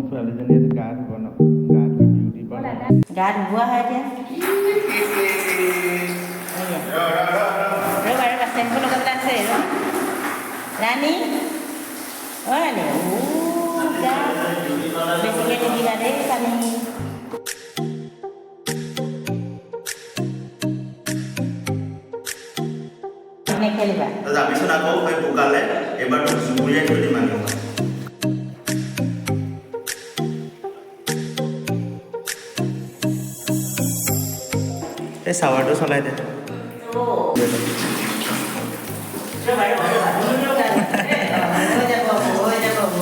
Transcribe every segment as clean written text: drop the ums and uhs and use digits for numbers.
ছোৱালীজনীয়ে গা ধুব ন গা ধুই বিউটি পাৰ্লাৰ গা ধুবোৱা হয় এতিয়া ৰ'বা ৰ'বা চেম্পু লগাবলৈ আছে ৰাণী অ' ৰাণী বেছিকৈ নিদিবা দেই পানী নেখেলিবা যাবিচোন আকৌ সেই বোকালে এবাৰ জুবুৰিয়াই থৈ দিম মানুহ এই চাৱাৰটো চলাই দে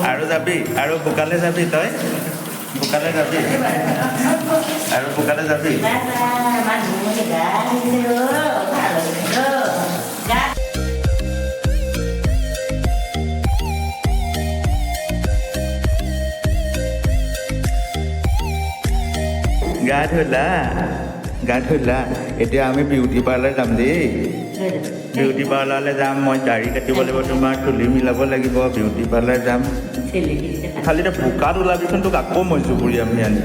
আৰু যাবি আৰু বোকালে যাবি তই বোকালে যাবি আৰু বোকালে যাবি গা ধুলা এতিয়া আমি বিউটি পাৰ্লাৰ যাম দেই বিউটি পাৰ্লাৰলৈ যাম মই দাড়ি কাটিব লাগিব তোমাৰ চুলি মিলাব লাগিব বিউটি পাৰ্লাৰ যাম খালি এতিয়া বোকাত ওলাবিচোন তোক আকৌ মই জুবুৰি আমি আনি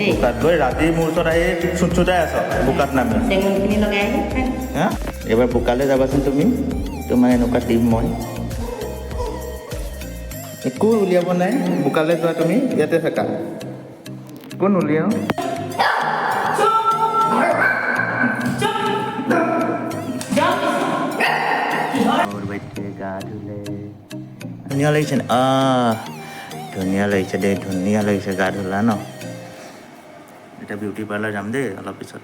বোকাত গৈ ৰাতি মোৰ ওচৰত আহি চুটাই আছ বোকাত নামি হা এইবাৰ বোকালৈ যাবাচোন তুমি তোমাৰ এনেকুৱা টিম মই একো উলিয়াব নাই বোকালৈ যোৱা তুমি ইয়াতে থাকা কোন উলিয়াও গা ধুলে ধুনীয়া লাগিছে ধুনীয়া লাগিছে দেই ধুনীয়া লাগিছে গা ধুলা ন এতিয়া বিউটি পাৰ্লাৰ যাম দেই অলপ পিছত